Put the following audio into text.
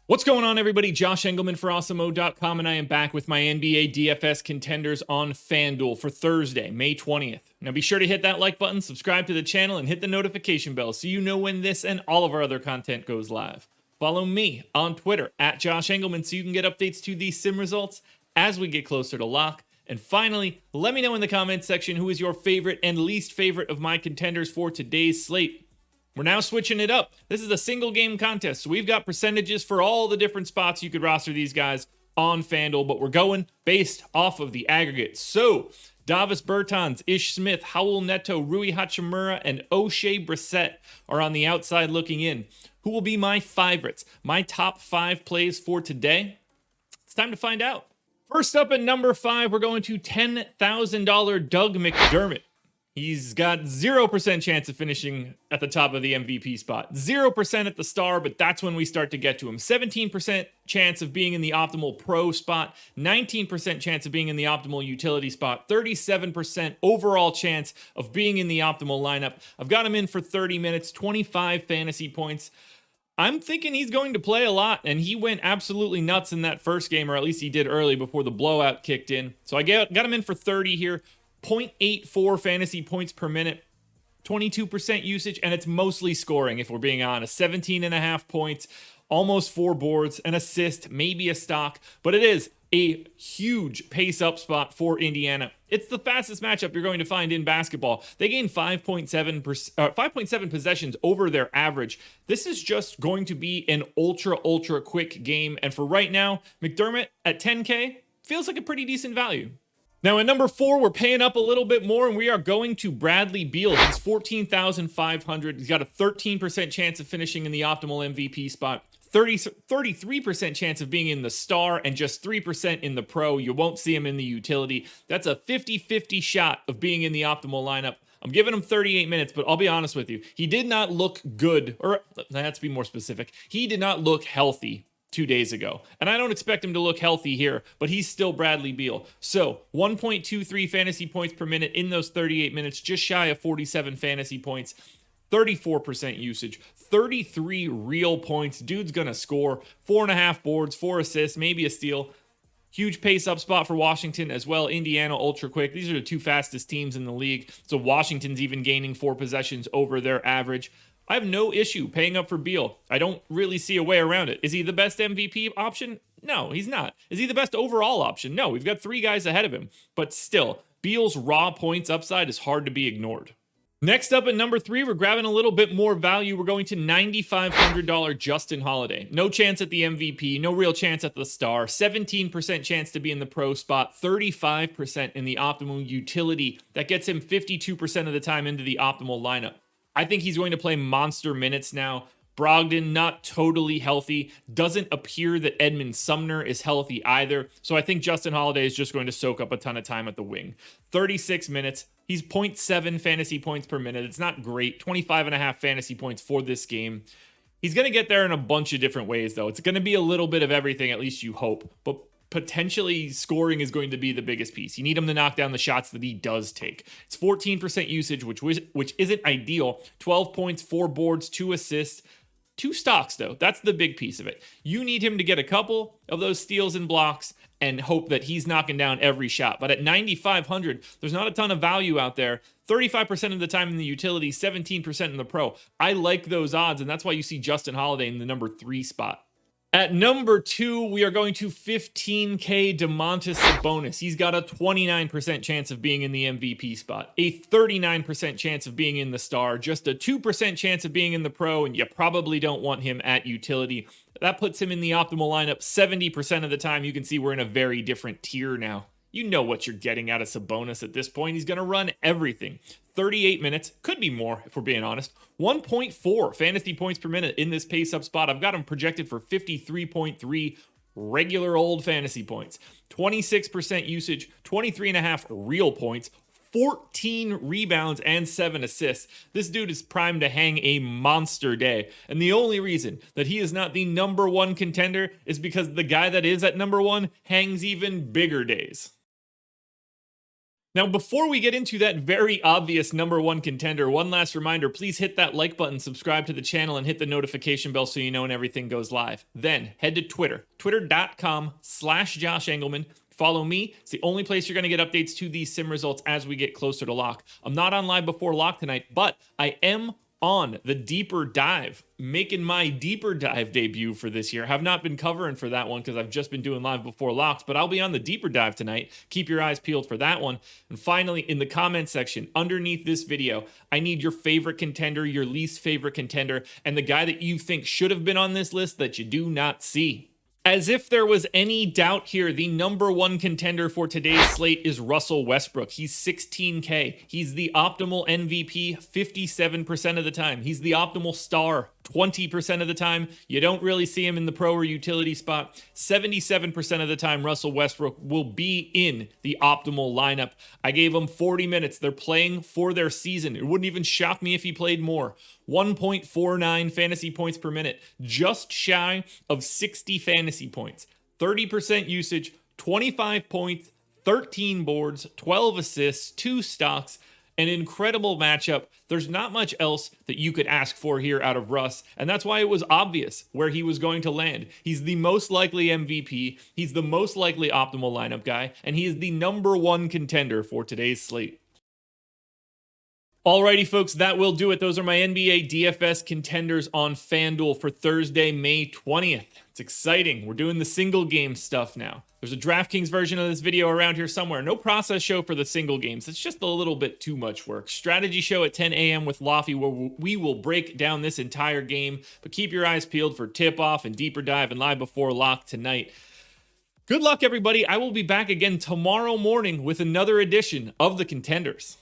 What's going on, everybody? Josh Engleman for Awesemo.com, and I am back with my NBA DFS contenders on FanDuel for Thursday, May 20th. Now be sure to hit that like button, subscribe to the channel, and hit the notification bell so you know when this and all of our other content goes live. Follow me on Twitter at Josh Engleman so you can get updates to these sim results as we get closer to lock. And finally, let me know in the comments section who is your favorite and least favorite of my contenders for today's slate. We're now switching it up. This is a single game contest, so we've got percentages for all the different spots you could roster these guys on FanDuel, but we're going based off of the aggregate. So, Davis Bertans, Ish Smith, Howell Neto, Rui Hachimura, and OSHAE Brissett are on the outside looking in. Who will be my favorites? My top 5 plays for today? It's time to find out. First up at number 5, we're going to $10,000 Doug McDermott. He's got 0% chance of finishing at the top of the MVP spot. 0% at the star, but that's when we start to get to him. 17% chance of being in the optimal pro spot. 19% chance of being in the optimal utility spot. 37% overall chance of being in the optimal lineup. I've got him in for 30 minutes, 25 fantasy points. I'm thinking he's going to play a lot, and he went absolutely nuts in that first game, or at least he did early before the blowout kicked in. So I got him in for 30 here. 0.84 fantasy points per minute, 22% usage, and it's mostly scoring if we're being honest. 17.5 points, almost 4 boards, an assist, maybe a stock, but it is a huge pace up spot for Indiana. It's the fastest matchup you're going to find in basketball. They gained 5.7 possessions over their average. This is just going to be an ultra quick game, and for right now, McDermott at 10K feels like a pretty decent value. Now at number 4, we're paying up a little bit more, and we are going to Bradley Beal. He's 14,500. He's got a 13% chance of finishing in the optimal MVP spot, 33% chance of being in the star, and just 3% in the pro. You won't see him in the utility. That's a 50-50 shot of being in the optimal lineup. I'm giving him 38 minutes, but I'll be honest with you. He did not look good, or let's be more specific. He did not look healthy 2 days ago. And I don't expect him to look healthy here, but he's still Bradley Beal. So 1.23 fantasy points per minute in those 38 minutes, just shy of 47 fantasy points, 34% usage, 33 real points. Dude's gonna score 4.5 boards, 4 assists, maybe a steal. Huge pace up spot for Washington as well. Indiana ultra quick. These are the 2 fastest teams in the league. So Washington's even gaining 4 possessions over their average. I have no issue paying up for Beal. I don't really see a way around it. Is he the best MVP option? No, he's not. Is he the best overall option? No, we've got 3 guys ahead of him. But still, Beal's raw points upside is hard to be ignored. Next up at number 3, we're grabbing a little bit more value. We're going to $9,500 Justin Holiday. No chance at the MVP, no real chance at the star, 17% chance to be in the pro spot, 35% in the optimal utility. That gets him 52% of the time into the optimal lineup. I think he's going to play monster minutes now. Brogdon, not totally healthy. Doesn't appear that Edmund Sumner is healthy either. So I think Justin Holiday is just going to soak up a ton of time at the wing. 36 minutes. He's 0.7 fantasy points per minute. It's not great. 25.5 fantasy points for this game. He's going to get there in a bunch of different ways, though. It's going to be a little bit of everything, at least you hope. But potentially scoring is going to be the biggest piece. You need him to knock down the shots that he does take. It's 14% usage, which isn't ideal. 12 points, 4 boards, 2 assists, 2 stocks, though. That's the big piece of it. You need him to get a couple of those steals and blocks and hope that he's knocking down every shot. But at 9,500, there's not a ton of value out there. 35% of the time in the utility, 17% in the pro. I like those odds, and that's why you see Justin Holiday in the number 3 spot. At number 2, we are going to 15K DOMANTAS SABONIS. He's got a 29% chance of being in the MVP spot, a 39% chance of being in the star, just a 2% chance of being in the pro, and you probably don't want him at utility. That puts him in the optimal lineup 70% of the time. You can see we're in a very different tier now. You know what you're getting out of Sabonis at this point. He's going to run everything. 38 minutes, could be more if we're being honest. 1.4 fantasy points per minute in this pace up spot. I've got him projected for 53.3 regular old fantasy points. 26% usage, 23.5 real points, 14 rebounds and 7 assists. This dude is primed to hang a monster day. And the only reason that he is not the number 1 contender is because the guy that is at number 1 hangs even bigger days. Now, before we get into that very obvious number one contender, one last reminder, please hit that like button, subscribe to the channel, and hit the notification bell so you know when everything goes live. Then head to Twitter, twitter.com/Josh Engleman. Follow me. It's the only place you're going to get updates to these sim results as we get closer to lock. I'm not on live before lock tonight, but I am on the deeper dive, making my deeper dive debut for this year. Have not been covering for that one because I've just been doing live before locks, but I'll be on the deeper dive tonight. Keep your eyes peeled for that one. And finally, in the comment section underneath this video, I need your favorite contender, your least favorite contender, and the guy that you think should have been on this list that you do not see. As if there was any doubt here, the number one contender for today's slate is Russell Westbrook. He's 16K. He's the optimal MVP 57% of the time. He's the optimal star 20% of the time. You don't really see him in the pro or utility spot. 77% of the time, Russell Westbrook will be in the optimal lineup. I gave him 40 minutes. They're playing for their season. It wouldn't even shock me if he played more. 1.49 fantasy points per minute, just shy of 60 fantasy points. 30% usage, 25 points, 13 boards, 12 assists, 2 stocks. An incredible matchup. There's not much else that you could ask for here out of Russ, and that's why it was obvious where he was going to land. He's the most likely MVP, he's the most likely optimal lineup guy, and he is the number one contender for today's slate. Alrighty, folks, that will do it. Those are my NBA DFS contenders on FanDuel for Thursday, May 20th. It's exciting. We're doing the single game stuff now. There's a DraftKings version of this video around here somewhere. No process show for the single games. It's just a little bit too much work. Strategy show at 10 a.m. with Lofty where we will break down this entire game. But keep your eyes peeled for tip-off and deeper dive and live before lock tonight. Good luck, everybody. I will be back again tomorrow morning with another edition of the Contenders.